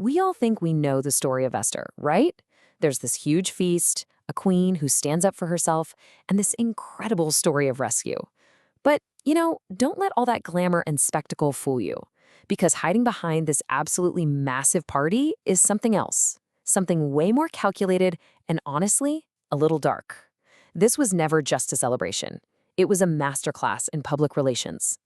we all think we know the story of Esther, right? There's this huge feast, a queen who stands up for herself, and this incredible story of rescue. But, don't let all that glamour and spectacle fool you, because hiding behind this absolutely massive party is something else, something way more calculated and honestly, a little dark. This was never just a celebration. It was a masterclass in public relations.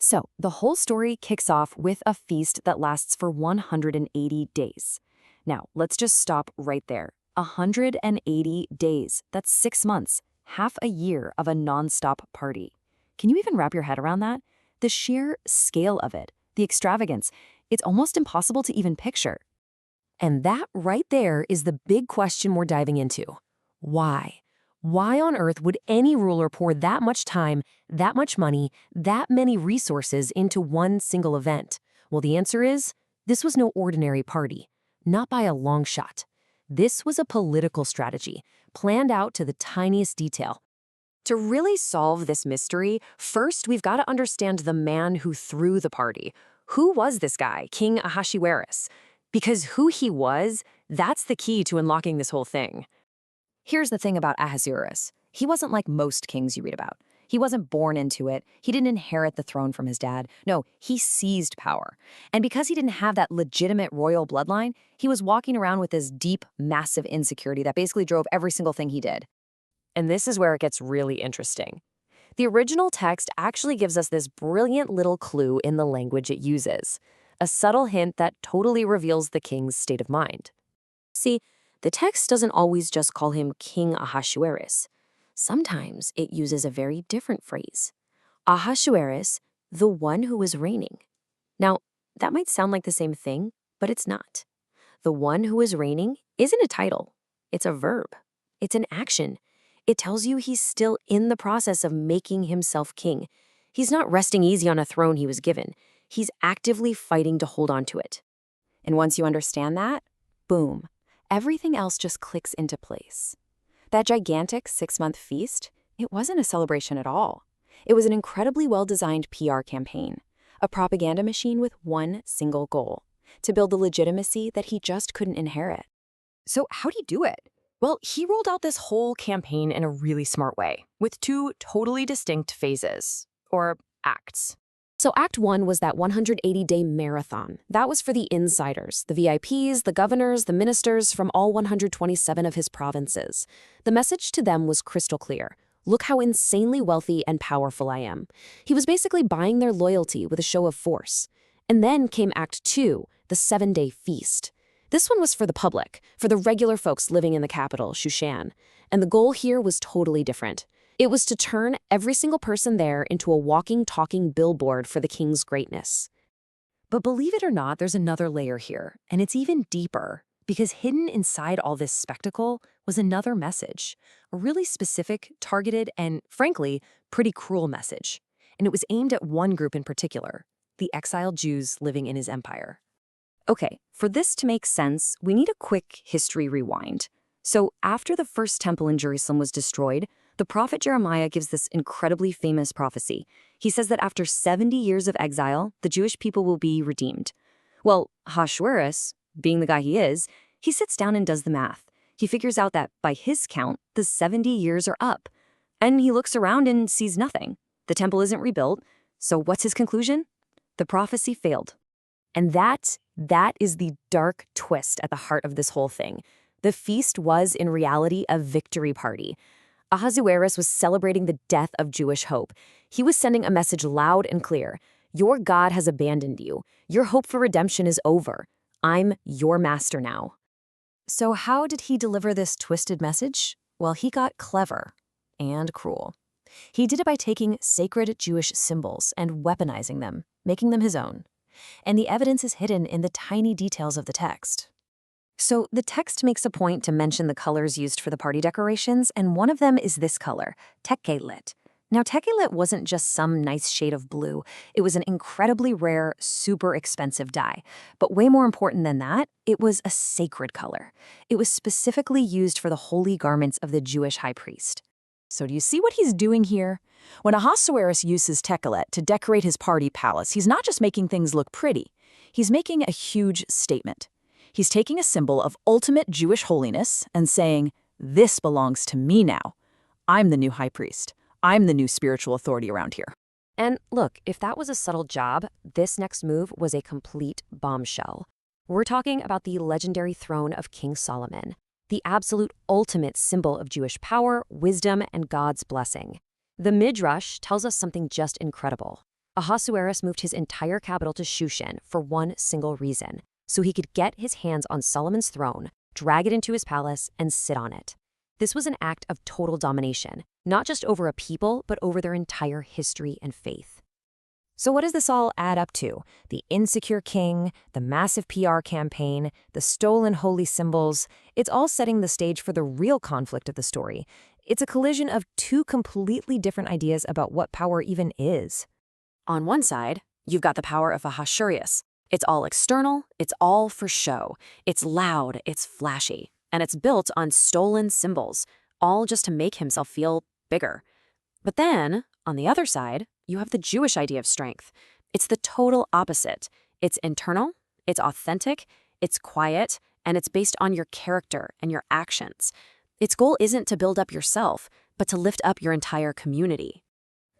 So, the whole story kicks off with a feast that lasts for 180 days. Now, let's just stop right there. 180 days. That's 6 months, half a year of a nonstop party. Can you even wrap your head around that? The sheer scale of it, the extravagance, it's almost impossible to even picture. And that right there is the big question we're diving into. Why? Why on earth would any ruler pour that much time, that much money, that many resources into one single event? Well, the answer is, this was no ordinary party. Not by a long shot. This was a political strategy, planned out to the tiniest detail. To really solve this mystery, first we've got to understand the man who threw the party. Who was this guy, King Ahasuerus? Because who he was, that's the key to unlocking this whole thing. Here's the thing about Ahasuerus. He wasn't like most kings you read about. He wasn't born into it. He didn't inherit the throne from his dad. No, he seized power. And because he didn't have that legitimate royal bloodline, he was walking around with this deep, massive insecurity that basically drove every single thing he did. And this is where it gets really interesting. The original text actually gives us this brilliant little clue in the language it uses, a subtle hint that totally reveals the king's state of mind. See, the text doesn't always just call him King Ahasuerus. Sometimes it uses a very different phrase. Ahasuerus, the one who is reigning. Now, that might sound like the same thing, but it's not. The one who is reigning isn't a title. It's a verb. It's an action. It tells you he's still in the process of making himself king. He's not resting easy on a throne he was given. He's actively fighting to hold on to it. And once you understand that, boom, everything else just clicks into place. That gigantic 6-month feast, it wasn't a celebration at all. It was an incredibly well-designed PR campaign, a propaganda machine with one single goal, to build the legitimacy that he just couldn't inherit. So how'd he do it? Well, he rolled out this whole campaign in a really smart way, with 2 totally distinct phases, or acts. So Act 1 was that 180-day marathon. That was for the insiders, the VIPs, the governors, the ministers from all 127 of his provinces. The message to them was crystal clear. Look how insanely wealthy and powerful I am. He was basically buying their loyalty with a show of force. And then came Act 2, the 7-day feast. This one was for the public, for the regular folks living in the capital, Shushan. And the goal here was totally different. It was to turn every single person there into a walking, talking billboard for the king's greatness. But believe it or not, there's another layer here, and it's even deeper, because hidden inside all this spectacle was another message, a really specific, targeted, and frankly, pretty cruel message. And it was aimed at one group in particular, the exiled Jews living in his empire. Okay, for this to make sense, we need a quick history rewind. So after the first temple in Jerusalem was destroyed, the prophet Jeremiah gives this incredibly famous prophecy. He says that after 70 years of exile, the Jewish people will be redeemed. Well, Ahasuerus, being the guy he is, he sits down and does the math. He figures out that, by his count, the 70 years are up. And he looks around and sees nothing. The temple isn't rebuilt. So what's his conclusion? The prophecy failed. And that is the dark twist at the heart of this whole thing. The feast was, in reality, a victory party. Ahasuerus was celebrating the death of Jewish hope. He was sending a message loud and clear. Your God has abandoned you. Your hope for redemption is over. I'm your master now. So how did he deliver this twisted message? Well, he got clever and cruel. He did it by taking sacred Jewish symbols and weaponizing them, making them his own. And the evidence is hidden in the tiny details of the text. So the text makes a point to mention the colors used for the party decorations, and one of them is this color, techelet. Now, techelet wasn't just some nice shade of blue. It was an incredibly rare, super expensive dye. But way more important than that, it was a sacred color. It was specifically used for the holy garments of the Jewish high priest. So do you see what he's doing here? When Ahasuerus uses techelet to decorate his party palace, he's not just making things look pretty. He's making a huge statement. He's taking a symbol of ultimate Jewish holiness and saying, "This belongs to me now. I'm the new high priest. I'm the new spiritual authority around here." And look, if that was a subtle jab, this next move was a complete bombshell. We're talking about the legendary throne of King Solomon, the absolute ultimate symbol of Jewish power, wisdom, and God's blessing. The Midrash tells us something just incredible. Ahasuerus moved his entire capital to Shushan for one single reason, so he could get his hands on Solomon's throne, drag it into his palace, and sit on it. This was an act of total domination, not just over a people, but over their entire history and faith. So what does this all add up to? The insecure king, the massive PR campaign, the stolen holy symbols, it's all setting the stage for the real conflict of the story. It's a collision of two completely different ideas about what power even is. On one side, you've got the power of Ahasuerus. It's all external, it's all for show. It's loud, it's flashy, and it's built on stolen symbols, all just to make himself feel bigger. But then, on the other side, you have the Jewish idea of strength. It's the total opposite. It's internal, it's authentic, it's quiet, and it's based on your character and your actions. Its goal isn't to build up yourself, but to lift up your entire community.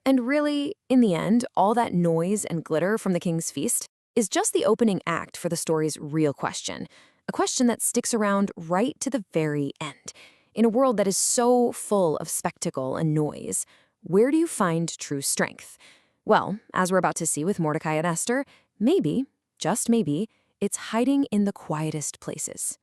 And really, in the end, all that noise and glitter from the king's feast is just the opening act for the story's real question, a question that sticks around right to the very end. In a world that is so full of spectacle and noise, where do you find true strength? Well, as we're about to see with Mordecai and Esther, maybe, just maybe, it's hiding in the quietest places.